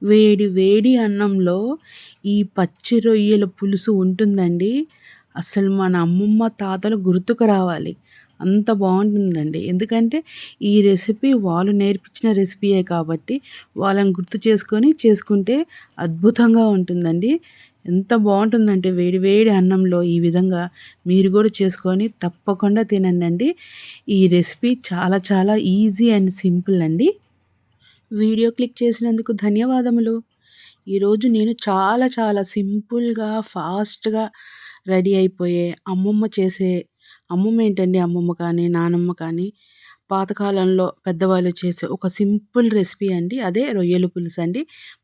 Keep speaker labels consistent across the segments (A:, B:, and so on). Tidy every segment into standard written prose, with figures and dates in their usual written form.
A: వేడి వేడి అన్నంలో ఈ పచ్చి రొయ్యల పులుసు ఉంటుందండి. అసలు మన అమ్మమ్మ, తాతలు గుర్తుకు రావాలి. అంత బావుంటుందండి. ఎందుకంటే ఈ రెసిపీ వాళ్ళు నేర్పించిన రెసిపీయే కాబట్టి వాళ్ళని గుర్తు చేసుకొని చేసుకుంటే అద్భుతంగా ఉంటుందండి. ఎంత బావుంటుందంటే వేడి వేడి అన్నంలో ఈ విధంగా మీరు గూడా చేసుకొని తప్పకుండా తినండండి. ఈ రెసిపీ చాలా చాలా ఈజీ అండ్ సింపుల్ అండి. వీడియో క్లిక్ చేసినందుకు ధన్యవాదములు. ఈరోజు నేను చాలా చాలా సింపుల్‌గా, ఫాస్ట్‌గా రెడీ అయిపోయే అమ్మమ్మ చేసే అమ్మమ్మ ఏంటండి అమ్మమ్మ కానీ, నానమ్మ కానీ పాతకాలంలో పెద్దవాళ్ళు చేసే ఒక సింపుల్ రెసిపీ అండి. అదే రొయ్యల పులుసండి.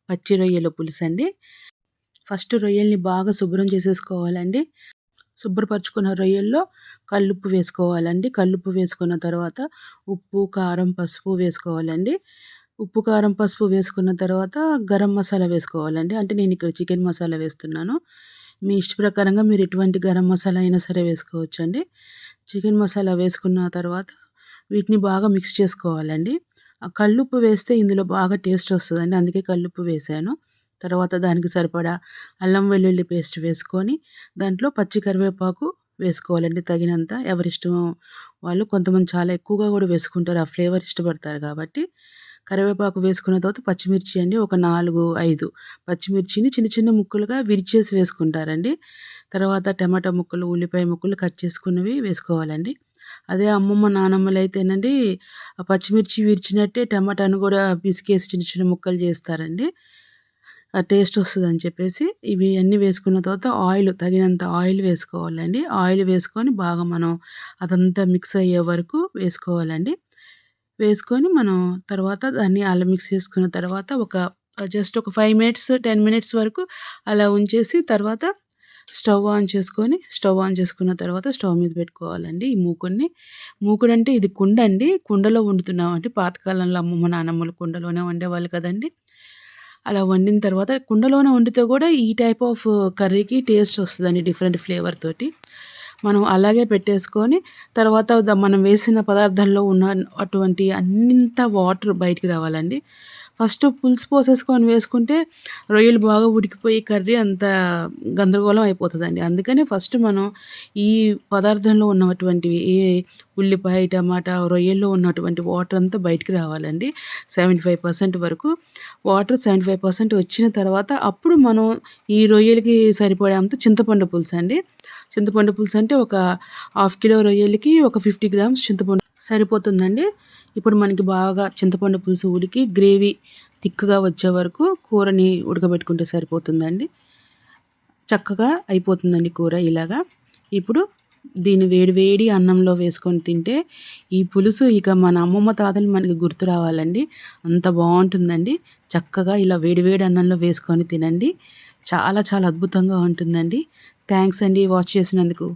A: పచ్చి రొయ్యల పులుసండి. ఫస్ట్ రొయ్యల్ని బాగా శుభ్రం చేసేసుకోవాలండి. శుభ్రపరచుకున్న రొయ్యల్లో కల్లుప్పు వేసుకోవాలండి. కల్లుప్పు వేసుకున్న తర్వాత ఉప్పు, కారం, పసుపు వేసుకోవాలండి. ఉప్పు, కారం, పసుపు వేసుకున్న తర్వాత గరం మసాలా వేసుకోవాలండి. అంటే నేనిక్కడ చికెన్ మసాలా వేస్తున్నాను. మీ ఇష్ట ప్రకారంగా మీరు ఎటువంటి గరం మసాలా అయినా సరే వేసుకోవచ్చండి. చికెన్ మసాలా వేసుకున్న తర్వాత వీటిని బాగా మిక్స్ చేసుకోవాలండి. ఆ కల్లుప్పు వేస్తే ఇందులో బాగా టేస్ట్ వస్తదండి. అందుకే కల్లుప్పు వేశాను. తర్వాత దానికి సరిపడా అల్లం వెల్లుల్లి పేస్ట్ వేసుకొని దాంట్లో పచ్చి కరివేపాకు వేసుకోవాలండి తగినంత. ఎవరిష్టం వాళ్ళు కొంతమంది చాలా ఎక్కువగా గూడా వేసుకుంటారు. ఆ ఫ్లేవర్ ఇష్టపడతారు కాబట్టి కరివేపాకు వేసుకున్న తర్వాత పచ్చిమిర్చి అండి ఒక 4, 5 పచ్చిమిర్చిని చిన్న చిన్న ముక్కలుగా విరిచేసి వేసుకుంటారండి. తర్వాత టమాటా ముక్కలు, ఉల్లిపాయ ముక్కలు కట్ చేసుకున్నవి వేసుకోవాలండి. అదే అమ్మమ్మ, నానమ్మలైతేనండి ఆ పచ్చిమిర్చి విరిచినట్టే టమాటాను గూడా పిసికేసి చిన్న చిన్న ముక్కలు చేస్తారండి. ఆ టేస్ట్ వస్తదని చెప్పేసి ఇవి అన్నీ వేసుకున్న తర్వాత తగినంత ఆయిల్ వేసుకోవాలండి. ఆయిల్ వేసుకొని బాగా మనం అదంతా మిక్స్ అయ్యే వరకు వేసుకోవాలండి. వేసుకొని మనం తర్వాత దాన్ని అలా మిక్స్ చేసుకున్న తర్వాత జస్ట్ ఒక 5 మినిట్స్, 10 మినిట్స్ వరకు అలా ఉంచేసి తర్వాత స్టవ్ ఆన్ చేసుకున్న తర్వాత స్టవ్ మీద పెట్టుకోవాలండి ఈ మూకుడిని. మూకుడంటే ఇది కుండండి. కుండలో వండుతున్నామండి. పాతకాలంలో అమ్మమ్మ, నానమ్మలు కుండలోనే వండేవాళ్ళు కదండీ! అలా వండిన తర్వాత కుండలోనే వండితే గూడా ఈ టైప్ ఆఫ్ కర్రీకి టేస్ట్ వస్తదండి డిఫరెంట్ ఫ్లేవర్ తోటి. మనం అలాగే పెట్టేసుకొని తర్వాత మనం వేసిన పదార్థంలో ఉన్న అటువంటి అంత వాటర్ బయటికి రావాలండి. ఫస్ట్ పులుసు పోసేసుకొని వేసుకుంటే రొయ్యలు బాగా ఉడికిపోయి కర్రీ అంతా గందరగోళం అయిపోతదండి. అందుకని ఫస్ట్ మనం ఈ పదార్థంలో ఉన్నటువంటివి ఉల్లిపాయ, టమాటా, రొయ్యల్లో ఉన్నటువంటి వాటర్ అంతా బయటికి రావాలండి. 75% వరకు. వాటర్ 75% వచ్చిన తర్వాత అప్పుడు మనం ఈ రొయ్యలకి సరిపడేంత చింతపండు పులుసండి. చింతపండు పులుసు అంటే ఒక హాఫ్ కిలో రొయ్యలకి ఒక 50 గ్రామ్స్ చింతపండు సరిపోతుందండి. ఇప్పుడు మనకి బాగా చింతపండు పులుసు ఉడికి గ్రేవీ థిక్‌గా వచ్చే వరకు కూరని ఉడకబెట్టుకుంటే సరిపోతుందండి. చక్కగా అయిపోతుందండి కూర ఇలాగా. ఇప్పుడు దీన్ని వేడి వేడి అన్నంలో వేసుకొని తింటే ఈ పులుసు ఇక మన అమ్మమ్మ, తాతలు మనకి గుర్తు రావాలండి. అంత బావుంటుందండి. చక్కగా ఇలా వేడి వేడి అన్నంలో వేసుకొని తినండి. చాలా చాలా అద్భుతంగా ఉంటుందండి. థాంక్స్ అండి వాచ్ చేసినందుకు.